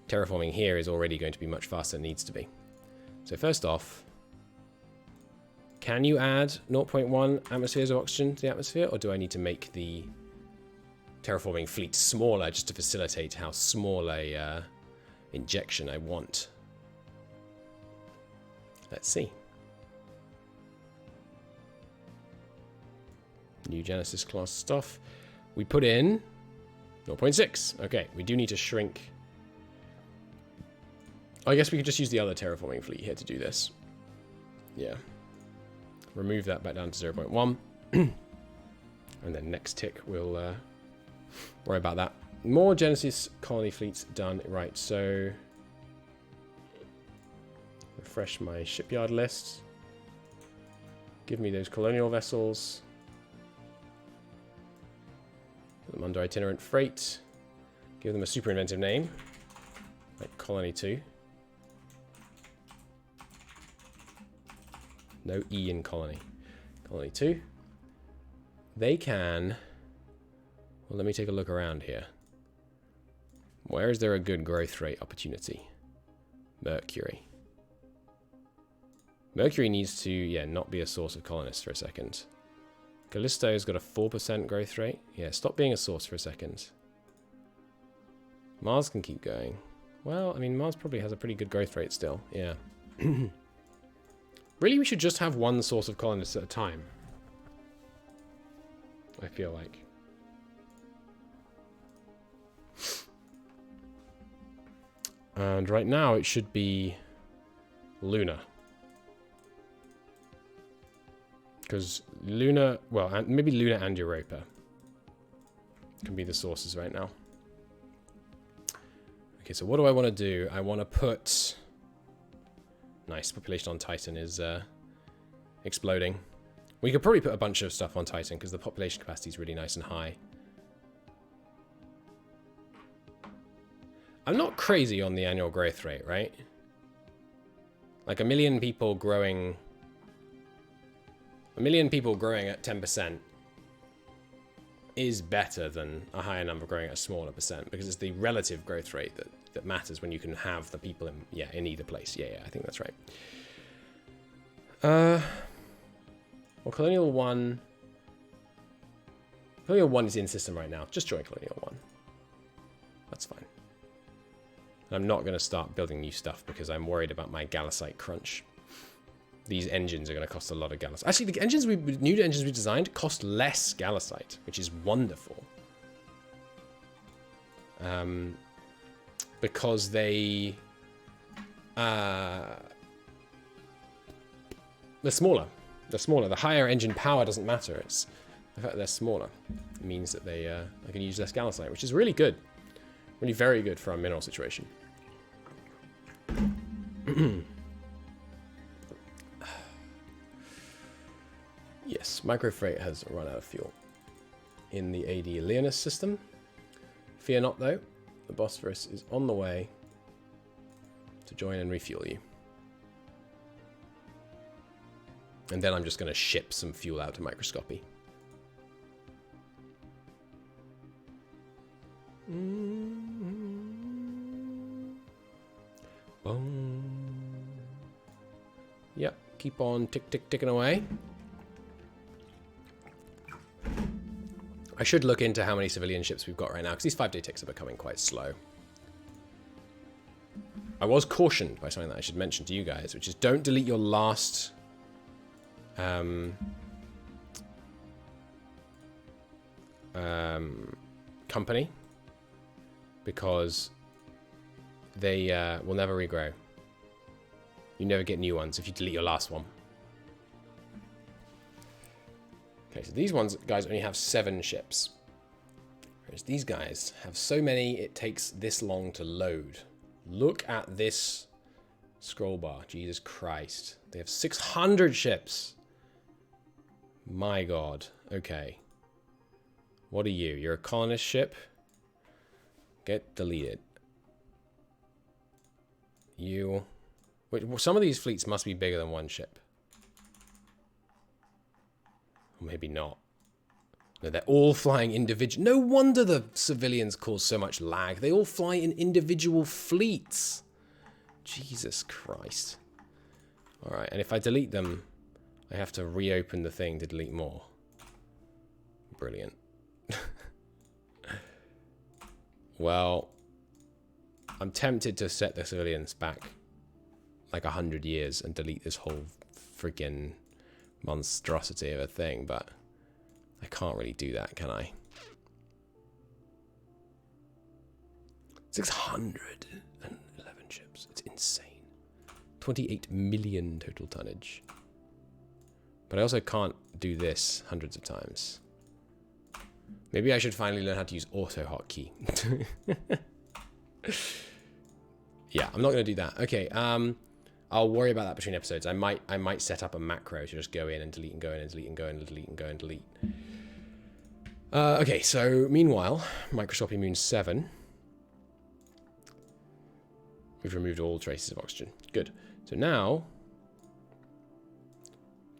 terraforming here is already going to be much faster than it needs to be. So first off, can you add 0.1 atmospheres of oxygen to the atmosphere, or do I need to make the terraforming fleet smaller just to facilitate how small a injection I want? Let's see. New Genesis class stuff. We put in 0.6. Okay, we do need to shrink. I guess we could just use the other terraforming fleet here to do this. Yeah. Remove that back down to 0.1. And then next tick we'll worry about that. More Genesis colony fleets done. Right, so... refresh my shipyard list. Give me those colonial vessels. Put them under itinerant freight. Give them a super inventive name. Like Colony 2. No E in Colony. Colony 2. They can... well, let me take a look around here. Where is there a good growth rate opportunity? Mercury. Mercury needs to, yeah, not be a source of colonists for a second. Callisto's got a 4% growth rate. Yeah, stop being a source for a second. Mars can keep going. Well, I mean, Mars probably has a pretty good growth rate still. Yeah. Really, we should just have one source of colonists at a time. I feel like. And right now it should be Luna. Because Luna, well, and maybe Luna and Europa can be the sources right now. Okay, so what do I want to do? I want to put... Nice, population on Titan is exploding. We could probably put a bunch of stuff on Titan because the population capacity is really nice and high. I'm not crazy on the annual growth rate, right? Like 1 million people growing... 1 million people growing at 10% is better than a higher number growing at a smaller percent because it's the relative growth rate that matters when you can have the people in either place. Yeah, I think that's right. Well, Colonial 1 is in system right now. Just join Colonial 1. That's fine. And I'm not going to start building new stuff because I'm worried about my Gallicite crunch. These engines are going to cost a lot of Gallicite. Actually, the new engines we designed cost less Gallicite, which is wonderful. Because they're smaller. They're smaller. The higher engine power doesn't matter. It's the fact that they're smaller. It means that I can use less Gallicite, which is really good. Really very good for our mineral situation. Yes, Microfreight has run out of fuel in the AD Leonis system. Fear not, though. The Bosphorus is on the way to join and refuel you. And then I'm just going to ship some fuel out to Microscopy. Boom. Yep, keep on ticking away. I should look into how many civilian ships we've got right now, because these 5-day ticks are becoming quite slow. I was cautioned by something that I should mention to you guys, which is don't delete your last... company, because they will never regrow. You never get new ones if you delete your last one. Okay, so these ones, guys, only have 7 ships. Whereas these guys have so many, it takes this long to load. Look at this scroll bar. Jesus Christ. They have 600 ships. My God. Okay. What are you? You're a colonist ship? Get deleted. You... Wait, some of these fleets must be bigger than one ship. Or maybe not. No, they're all flying individual. No wonder the civilians cause so much lag. They all fly in individual fleets. Jesus Christ. Alright, and if I delete them, I have to reopen the thing to delete more. Brilliant. Well, I'm tempted to set the civilians back like 100 years and delete this whole friggin' monstrosity of a thing, but I can't really do that, can I? 611 ships. It's insane. 28 million total tonnage. But I also can't do this hundreds of times. Maybe I should finally learn how to use auto hotkey. Yeah, I'm not going to do that. Okay, I'll worry about that between episodes. I might set up a macro to just go in and delete and go in and delete and go in and delete and go and delete. Okay, so meanwhile, Microscopy Moon 7. We've removed all traces of oxygen. Good. So now,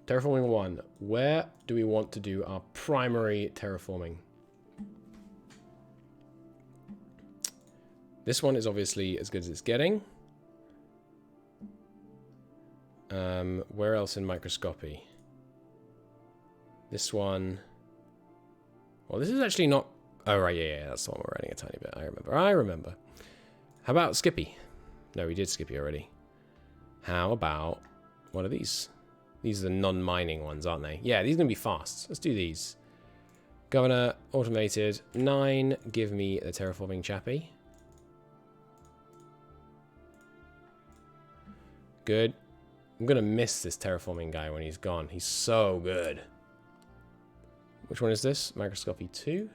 Terraforming 1. Where do we want to do our primary terraforming? This one is obviously as good as it's getting. Where else in Microscopy? This one. Well, this is actually not... Oh, right, yeah, that's the one we're running a tiny bit. I remember. How about Skippy? No, we did Skippy already. How about one of these? These are the non-mining ones, aren't they? Yeah, these are going to be fast. Let's do these. Governor, automated, 9. Give me the terraforming chappy. Good. I'm going to miss this terraforming guy when he's gone. He's so good. Which one is this? Microscopy 2.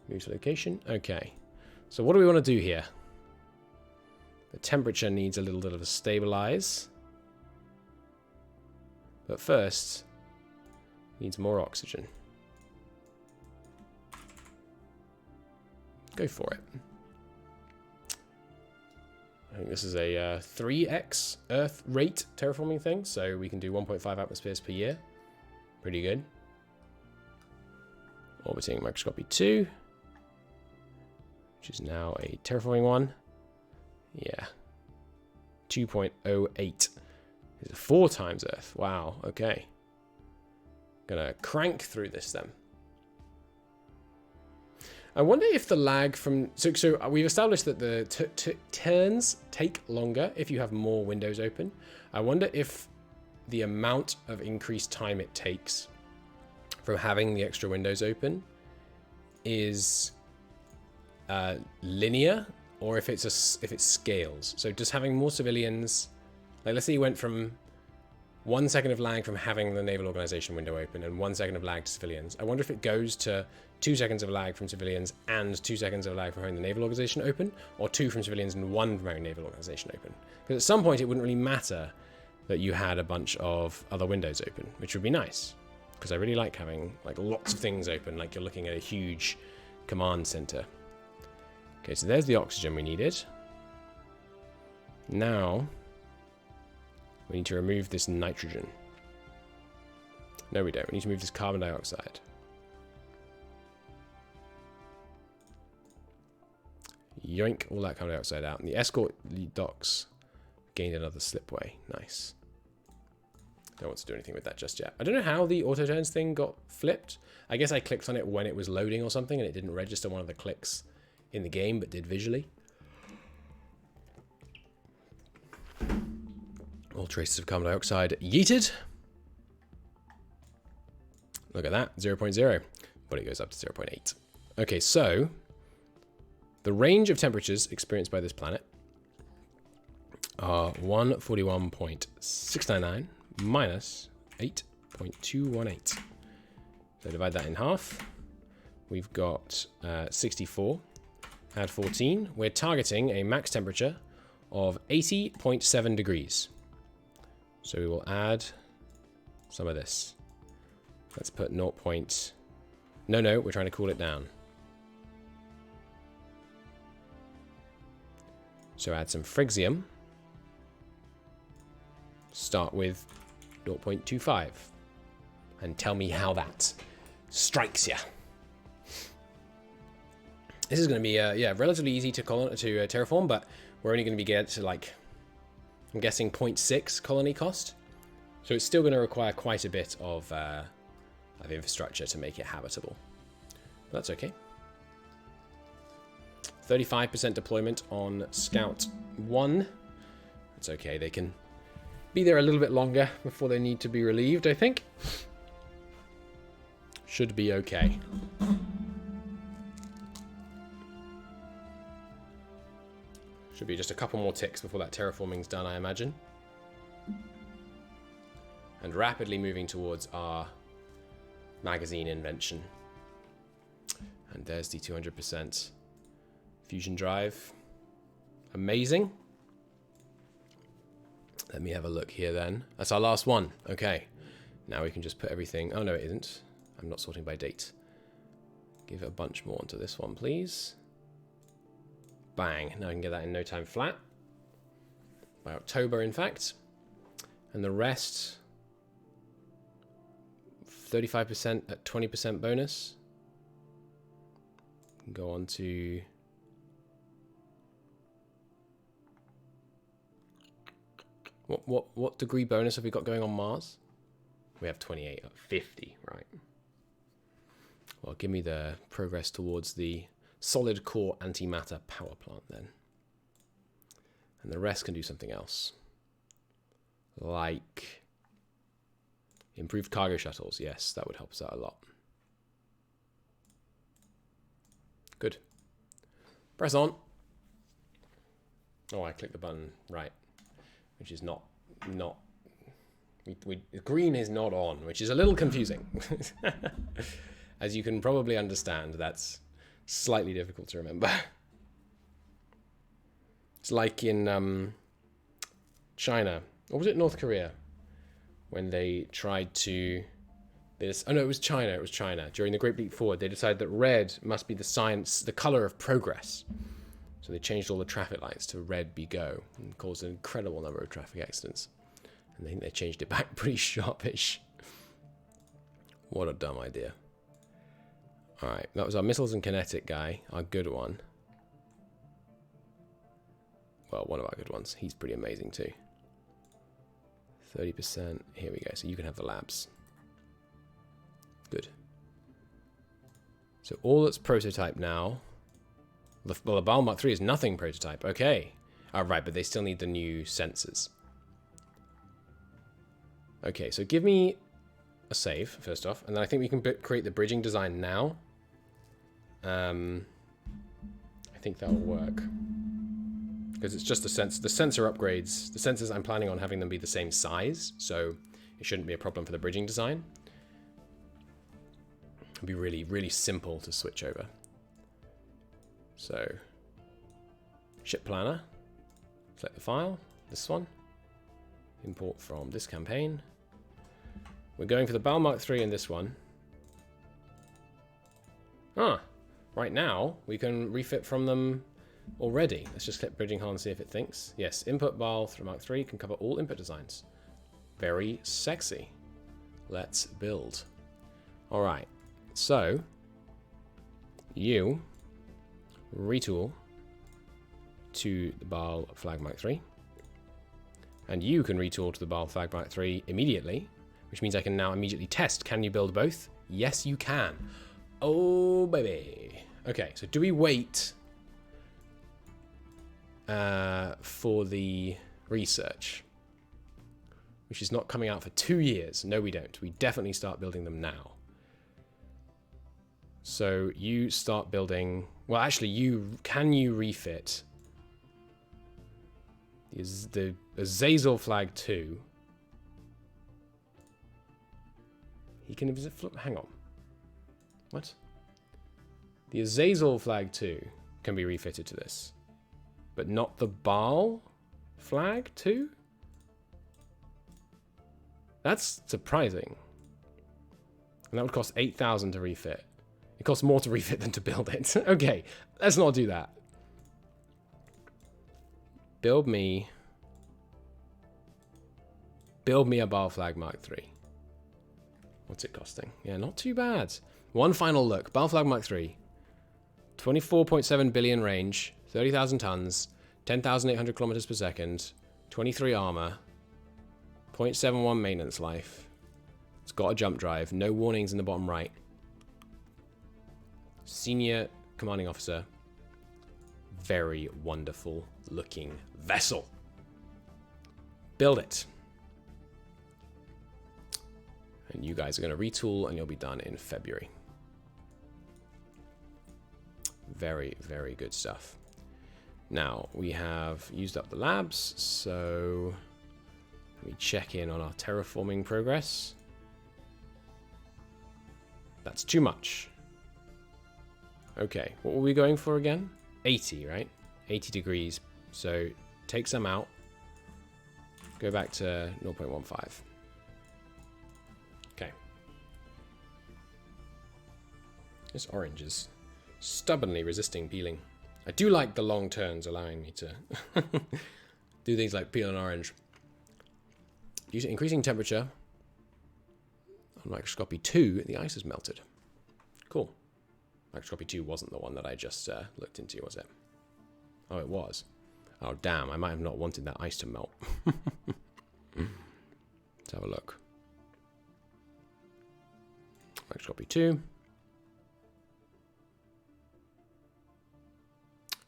Move to location. Okay. So what do we want to do here? The temperature needs a little bit of a stabilize. But first, needs more oxygen. Go for it. I think this is a 3x Earth rate terraforming thing, so we can do 1.5 atmospheres per year. Pretty good. Orbiting microscopy 2, which is now a terraforming one. Yeah. 2.08. Is 4 times Earth. Wow, okay. Gonna crank through this then. I wonder if the lag from... So we've established that the turns take longer if you have more windows open. I wonder if the amount of increased time it takes from having the extra windows open is linear, or if it scales. So just having more civilians... Like, let's say you went from 1 second of lag from having the naval organization window open and 1 second of lag to civilians. I wonder if it goes to 2 seconds of lag from civilians and 2 seconds of lag from having the naval organization open, or 2 from civilians and 1 from having naval organization open. Because at some point it wouldn't really matter that you had a bunch of other windows open, which would be nice. Because I really like having like lots of things open, like you're looking at a huge command center. Okay, so there's the oxygen we needed. Now we need to remove this nitrogen. No, we don't. We need to remove this carbon dioxide. Yoink all that carbon dioxide out. And the escort docks gained another slipway. Nice. Don't want to do anything with that just yet. I don't know how the auto turns thing got flipped. I guess I clicked on it when it was loading or something and it didn't register one of the clicks in the game, but did visually. All traces of carbon dioxide yeeted. Look at that, 0.0, but it goes up to 0.8. Okay, so the range of temperatures experienced by this planet are 141.699 minus 8.218. So divide that in half. We've got 64, add 14. We're targeting a max temperature of 80.7 degrees. So we will add some of this. Let's put 0. No, we're trying to cool it down. So add some Phrygium. Start with 0.25. And tell me how that strikes you. This is going to be, yeah, relatively easy to terraform, but we're only going to be getting to like, I'm guessing 0.6 colony cost. So it's still going to require quite a bit of infrastructure to make it habitable. But that's okay. 35% deployment on Scout 1. That's okay. They can be there a little bit longer before they need to be relieved, I think. Should be okay. Should be just a couple more ticks before that terraforming's done, I imagine. And rapidly moving towards our magazine invention. And there's the 200% fusion drive. Amazing. Let me have a look here then. That's our last one. Okay. Now we can just put everything... Oh, no, it isn't. I'm not sorting by date. Give a bunch more onto this one, please. Bang. Now I can get that in no time flat. By October, in fact. And the rest... 35% at 20% bonus. Go on to... What degree bonus have we got going on Mars? We have 28 at 50, right? Well, give me the progress towards the solid core antimatter power plant then. And the rest can do something else. Like improved cargo shuttles. Yes, that would help us out a lot. Good. Press on. Oh, I clicked the button right, which is not. Green is not on, which is a little confusing. As you can probably understand, that's slightly difficult to remember. It's like in China, or was it North Korea, when they tried to oh no, it was China. It was China. During the Great Leap Forward, they decided that red must be the color of progress. So they changed all the traffic lights to red be go and caused an incredible number of traffic accidents. And I think they changed it back pretty sharpish. What a dumb idea. All right, that was our missiles and kinetic guy, our good one. Well, one of our good ones. He's pretty amazing too. 30%. Here we go. So you can have the labs. Good. So all that's prototype now. Well, the Baal Mark III is nothing prototype. Okay. All right, but they still need the new sensors. Okay, so give me a save, first off. And then I think we can create the bridging design now. I think that'll work. Because it's just the sensor upgrades. The sensors, I'm planning on having them be the same size. So it shouldn't be a problem for the bridging design. It'll be really, really simple to switch over. So, ship planner, select the file, this one, import from this campaign. We're going for the Baal Mark III in this one. Right now, we can refit from them already. Let's just click bridging hull and see if it thinks. Yes, input Baal Mark III can cover all input designs. Very sexy. Let's build. All right, so you retool to the Baal Flag Mark III. And you can retool to the Baal Flag Mark III immediately, which means I can now immediately test. Can you build both? Yes, you can. Oh, baby. Okay, so do we wait for the research, which is not coming out for 2 years? No, we don't. We definitely start building them now. So you start building. Well, actually, can you refit the Azazel Flag 2? He can flip. Hang on. What? The Azazel Flag 2 can be refitted to this, but not the Baal Flag 2? That's surprising. And that would cost 8,000 to refit. It costs more to refit than to build it. Okay, let's not do that. Build me a Baal Flag Mark III. What's it costing? Yeah, not too bad. One final look. Baal Flag Mark III. 24.7 billion range, 30,000 tons, 10,800 kilometers per second, 23 armor, 0.71 maintenance life. It's got a jump drive, no warnings in the bottom right. Senior commanding officer. Very wonderful looking vessel. Build it. And you guys are going to retool and you'll be done in February. Very, very good stuff. Now, we have used up the labs, so let me check in on our terraforming progress. That's too much. Okay, what were we going for again? 80, right? 80 degrees. So take some out. Go back to 0.15. Okay. This orange is stubbornly resisting peeling. I do like the long turns allowing me to do things like peel an orange. Increasing temperature. On microscopy 2, the ice has melted. Cool. Microscopy 2 wasn't the one that I just looked into, was it? Oh, it was. Oh, damn. I might have not wanted that ice to melt. Let's have a look. Microscopy 2.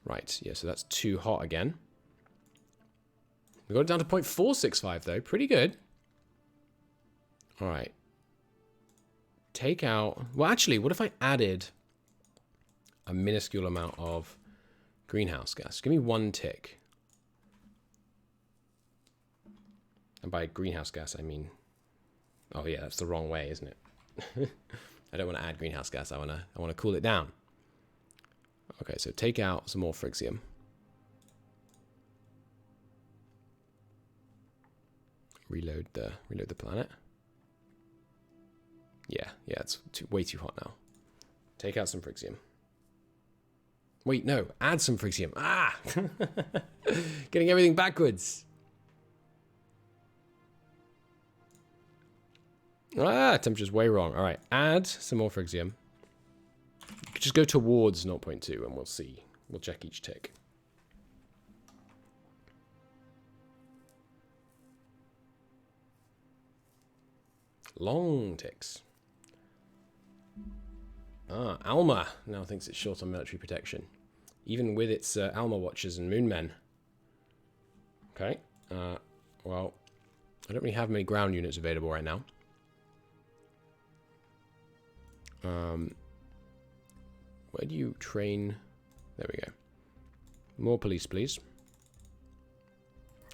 Right, yeah, so that's too hot again. We got it down to 0.465 though, pretty good. All right. Take out, well actually, what if I added a minuscule amount of greenhouse gas? Give me 1 tick. And by greenhouse gas, I mean, oh yeah, that's the wrong way, isn't it? I don't want to add greenhouse gas. I want to cool it down. Okay, so take out some more frixium. Reload the planet. Yeah, it's way too hot now. Take out some frixium. Wait, no, add some frixium. Ah! Getting everything backwards. Ah, temperature's way wrong. All right, add some more frixium. You could just go towards 0.2 and we'll see. We'll check each tick. Long ticks. Ah, Alma now thinks it's short on military protection. Even with its Alma watchers and moon men. Okay. Well, I don't really have many ground units available right now. Where do you train? There we go. More police, please.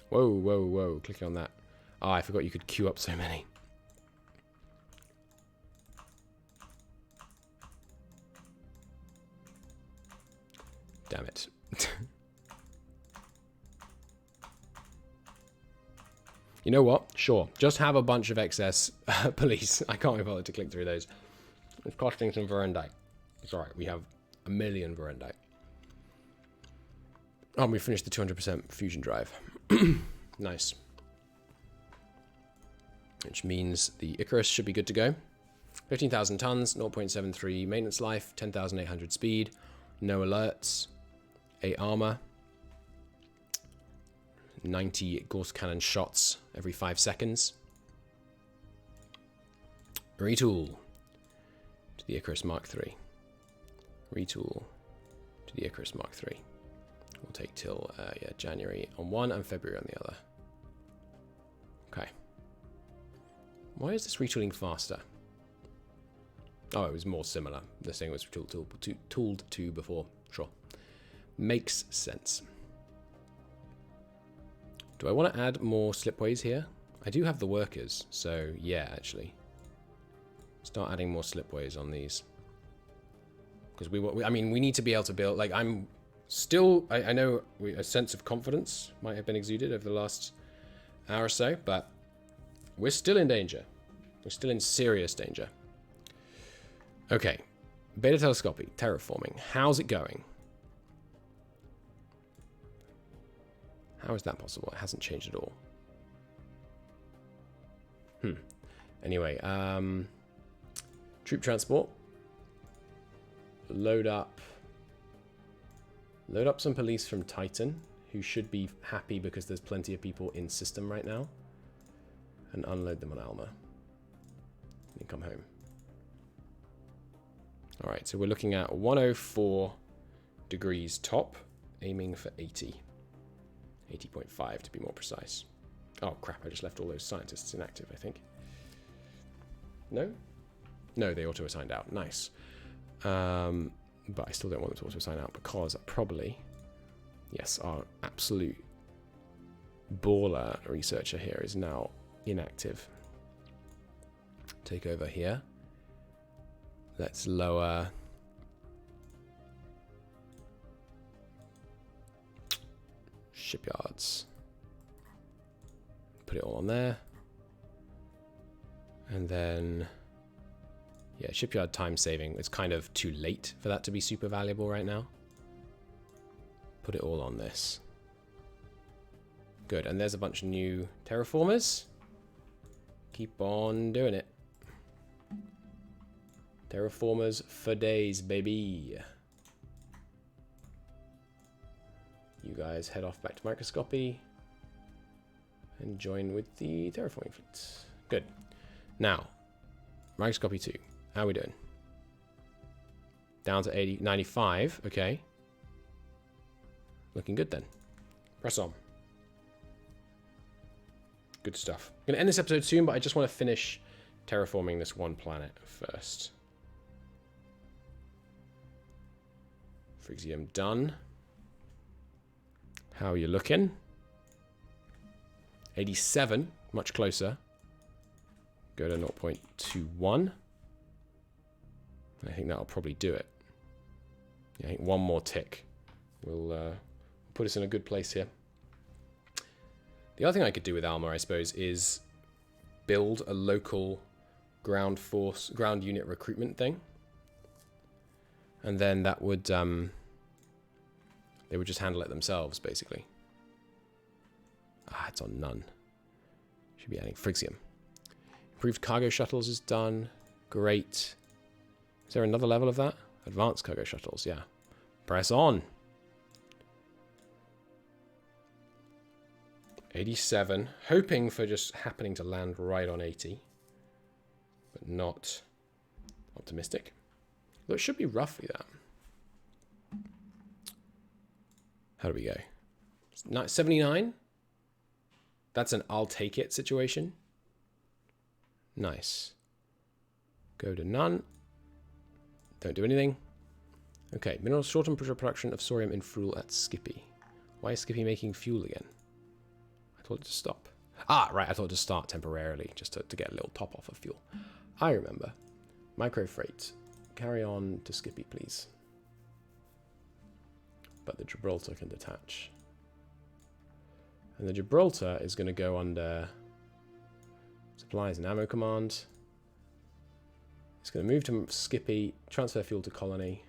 Whoa, whoa, whoa. Clicking on that. Ah, I forgot you could queue up so many. Damn it. You know what? Sure. Just have a bunch of excess police. I can't be bothered to click through those. It's costing some Verendite. It's alright. We have 1 million Verendite. Oh, and we finished the 200% fusion drive. Nice. Which means the Icarus should be good to go. 15,000 tons, 0.73 maintenance life, 10,800 speed, no alerts, 8 armor, 90 Gauss cannon shots every 5 seconds. Retool to the Icarus Mark III. Retool to the Icarus Mark III. We'll take till January on one and February on the other. Okay. Why is this retooling faster? Oh, it was more similar. This thing was tooled to before. Sure. Makes sense. Do I want to add more slipways here? I do have the workers, so yeah, actually. Start adding more slipways on these. Because I mean, we need to be able to build, like, I'm still, I know a sense of confidence might have been exuded over the last hour or so, but we're still in danger. We're still in serious danger. Okay, beta telescopic, terraforming. How's it going? How is that possible? It hasn't changed at all. Anyway, troop transport. Load up some police from Titan, who should be happy because there's plenty of people in system right now. And unload them on Alma. And come home. Alright, so we're looking at 104 degrees top, aiming for 80. 80.5 to be more precise. Oh crap, I just left all those scientists inactive, I think. No? No, they auto-assigned out. Nice. But I still don't want them to auto-assign out because probably, yes, our absolute baller researcher here is now inactive. Take over here. Let's lower shipyards. Put it all on there. And then, yeah, shipyard time saving. It's kind of too late for that to be super valuable right now. Put it all on this. Good, and there's a bunch of new terraformers. Keep on doing it. Terraformers for days, baby. You guys head off back to microscopy and join with the terraforming fleet. Good. Now, microscopy 2. How are we doing? Down to 95. Okay. looking good then. Press on. Good stuff. I'm going to end this episode soon, but I just want to finish terraforming this one planet first. Frixium done. How are you looking? 87, much closer. Go to 0.21. I think that'll probably do it. Yeah, I think one more tick will put us in a good place here. The other thing I could do with Alma, I suppose, is build a local ground unit recruitment thing. And then that would, they would just handle it themselves, basically. Ah, it's on none. Should be adding Frixium. Improved cargo shuttles is done. Great. Is there another level of that? Advanced cargo shuttles, yeah. Press on. 87. Hoping for just happening to land right on 80. But not optimistic. Though it should be roughly that. How do we go? 79? That's an I'll take it situation. Nice. Go to none. Don't do anything. Okay, minerals shorten production of thorium in fuel at Skippy. Why is Skippy making fuel again? I thought it to stop. Ah, right, I thought it to start temporarily, just to get a little top off of fuel. I remember. Micro freight. Carry on to Skippy, please. But the Gibraltar can detach. And the Gibraltar is going to go under supplies and ammo command. It's going to move to Skippy, transfer fuel to colony,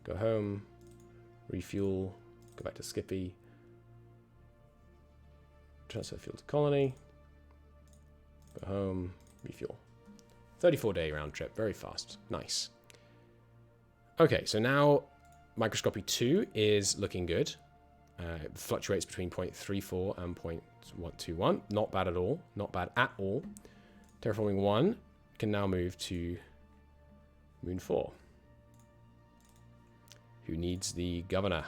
go home, refuel, go back to Skippy, transfer fuel to colony, go home, refuel. 34-day round trip, very fast. Nice. Okay, so now microscopy 2 is looking good. It fluctuates between 0.34 and 0.121. Not bad at all. Not bad at all. Terraforming 1 can now move to Moon 4. Who needs the governor?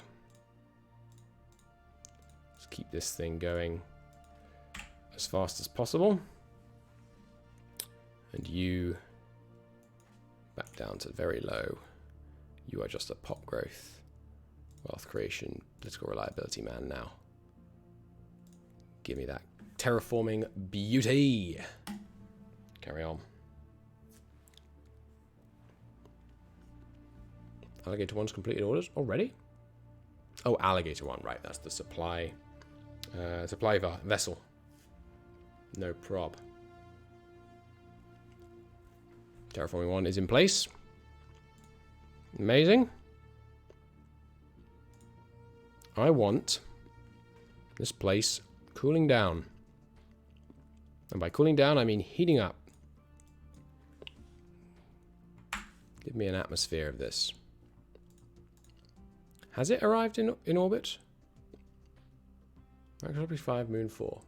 Let's keep this thing going as fast as possible. And you back down to very low. You are just a pop growth, wealth creation, political reliability man now. Give me that terraforming beauty. Carry on. Alligator 1's completed orders already? Oh, Alligator 1, right. That's the supply vessel. No prob. Terraforming 1 is in place. Amazing. I want this place cooling down. And by cooling down, I mean heating up. Give me an atmosphere of this. Has it arrived in orbit? Microscopy 5, Moon 4.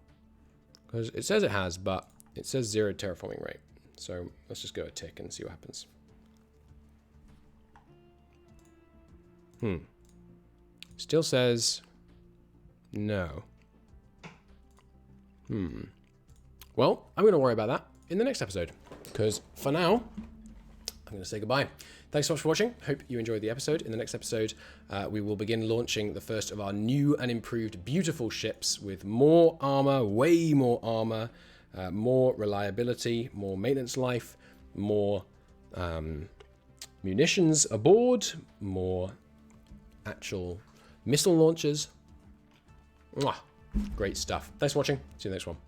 Because it says it has, but it says 0 terraforming rate. So let's just go a tick and see what happens. Still says no. Well, I'm going to worry about that in the next episode. Because for now, I'm going to say goodbye. Thanks so much for watching. Hope you enjoyed the episode. In the next episode, we will begin launching the first of our new and improved beautiful ships with more armor, way more armor, more reliability, more maintenance life, more munitions aboard, more actual missile launchers. Mwah. Great stuff. Thanks for watching. See you in the next one.